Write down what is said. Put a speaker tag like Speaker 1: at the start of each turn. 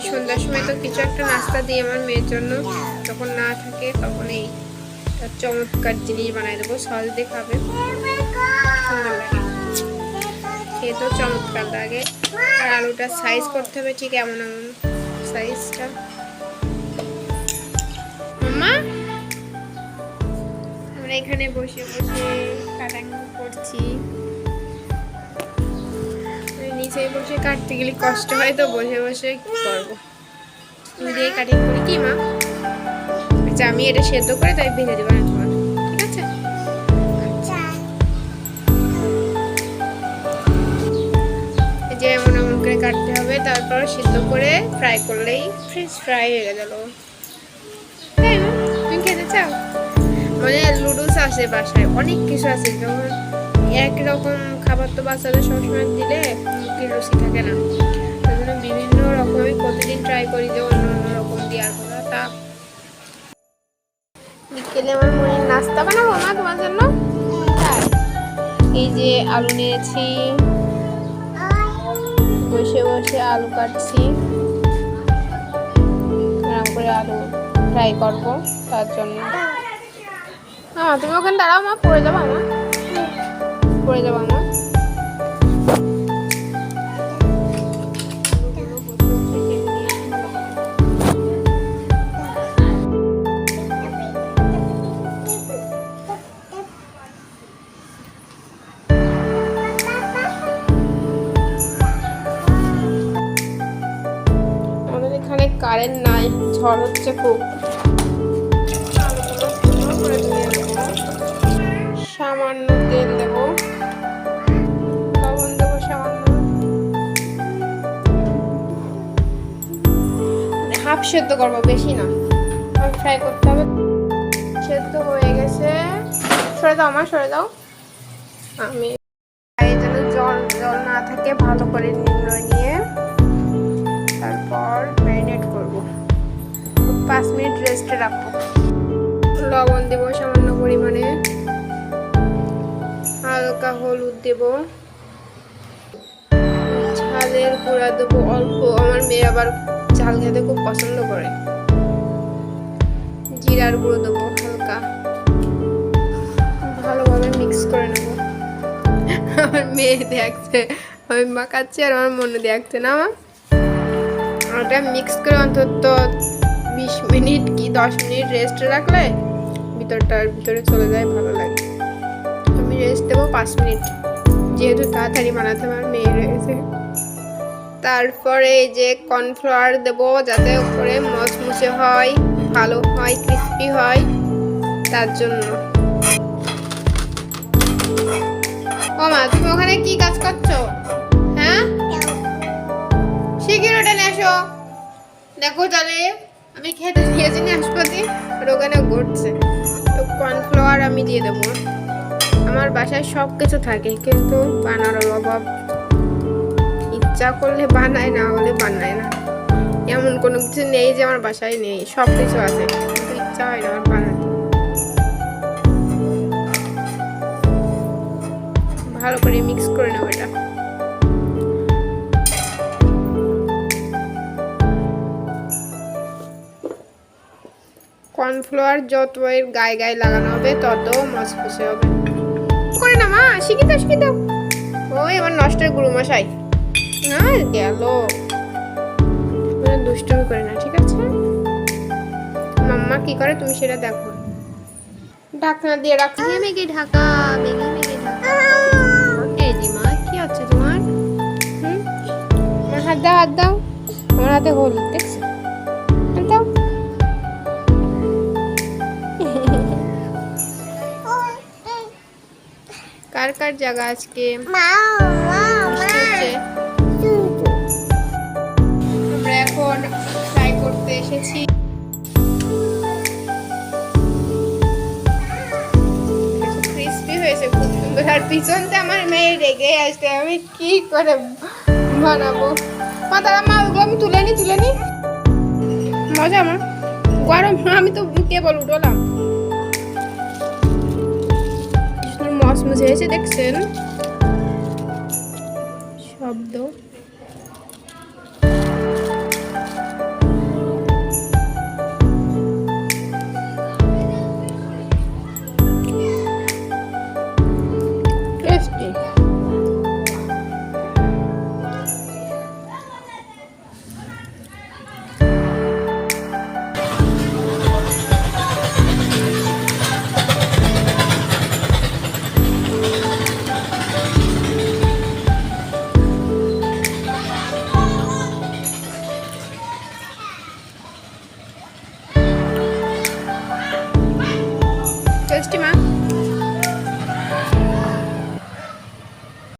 Speaker 1: সন্ধ্যার সময় তো কিছু একটা নাস্তা দিই আমার মেয়ের জন্য, যখন না থাকে তখন এই চমৎকার জিনিস বানাই দেবো, সস দিয়ে খাবে, সুন্দর লাগে, খেতেও চমৎকার লাগে। আর আলুটা সাইজ করতে হবে ঠিক এমন এমন সাইজটা। মামা আমরা এখানে বসে বসে কাটাং করছি, নিচে বসে কাটতে গেলে কষ্ট হয়, তো বসে বসে কি করবো, দিয়ে কাটিং করি কি মা। আচ্ছা আমি এটা সেদ্ধ করে তাই ভেজে দেবো না তোমার, ঠিক আছে? এই যে এমন এমন করে কাটতে হবে, তারপর সিদ্ধ করে ফ্রাই করলেই ফ্রেশ ফ্রাই হয়ে গেল। তাই না, তুমি খেতে চাও? মানে লুডুস আছে বাসায়, অনেক কিছু আছে, যেমন একরকম খাবার তো বাচ্চাদের সবসময় দিলে মুখের রুচি থাকে না, তাই জন্য বিভিন্ন রকম আমি প্রতিদিন ট্রাই করি যে অন্য অন্য রকম দেওয়ার কথা। বিকেলে আমার মনে নাস্তা বানাবো মা তোমার জন্য। এই যে আলু নিয়েছি, বসে বসে আলু কাটছি, এরকম করে আলু ফ্রাই করবো তার জন্য। হ্যাঁ তুমি ওখানে দাঁড়াও মা, পড়ে যাবো আমার, পড়ে যাবো আমার। এখানে কারেন্ট নাই, ঝড় হচ্ছে খুব। সামান্য তেল দেবো, লবণ দেবো সামান্য, হাফ সেদ্ধ করবো, বেশি না, ফ্রাই করতে হবে। সেদ্ধ হয়ে গেছে, সরে দাও আমার, সরে দাও। আমি যেন জল জল না থাকে ভালো করে নিয়ে তারপর ম্যারিনেট করবো, 5 মিনিট রেস্টে রাখবো। লবণ দেবো সামান্য পরিমাণে, হালকা হলুদ দেবো, ঝালের গুঁড়া দেবো অল্প, আমার মেয়ে আবার ঝাল খেতে খুব পছন্দ করে। জিরার গুঁড়ো দেবো হালকা, ভালোভাবে মিক্স করে নেবো। আমার মেয়ে দেখছে আমি মাখাচ্ছি আর আমার মনে দেখছে না, আমার ওটা মিক্স করে অন্তত 20 মিনিট কি 10 মিনিট রেস্টে রাখলে ভিতরটার ভিতরে চলে যায়, ভালো লাগে। আমি রেস্ট দেবো 5 মিনিট, যেহেতু তাড়াতাড়ি বানাতে আমার মেয়ে রয়েছে। তারপরে এই যে কর্নফ্লাওয়ার দেবো, যাতে উপরে মচমুচে হয়, ভালো হয়, ক্রিস্পি হয়, তার জন্য। ও মা তুমি ওখানে কি কাজ করছো? হ্যাঁ শিগগির ওটা নিয়ে এসো। দেখো তাহলে আমি খেতে দিয়েছি নাশপাতি, আর ওখানে ঘুরছে। তো কর্নফ্লাওয়ার আমি দিয়ে দেবো, আমার বাসায় সব কিছু থাকে কিন্তু বানানোর অভাব, ইচ্ছা করলে বানায়, না হলে বানায় না। এমন কোনো কিছু নেই যে আমার বাসায় নেই, সব কিছু আছে কিন্তু ইচ্ছা হয় না আমার বানাতে। ভালো করে মিক্স করে নেবো এটা। কর্নফ্লাওয়ার যত এর গায়ে গায়ে লাগানো হবে তত মচমচে হবে। করে না মা, শিখি দাও। ওই আমার নষ্টের গুরু মশাই, হ্যাঁ গেল, দুষ্টুমি করে না, ঠিক আছে? মাম্মা কি করে তুমি সেটা দেখো। ঢাকনা দিয়ে রাখো, মেঘে ঢাকা, মেঘে ঢাকা। এই দি মা, কি হচ্ছে তোমার? আমার হাত দাও, আমার হাতে হলুদ দেখছো, দাও। কার কার জায়গা আজকে আমরা এখন ফ্রাই করতে এসেছি। ক্রিস্পি হয়েছে খুব সুন্দর, আর পিছনতে আমার মেয়ে রেগে আসছে, আমি কি করে বানাবো। মা তারা মা ওগুলো আমি তুলে নি মজা, আমার গরম, আমি তো কেবল উঠলাম। মচমচে হয়েছে দেখছেন, শব্দ।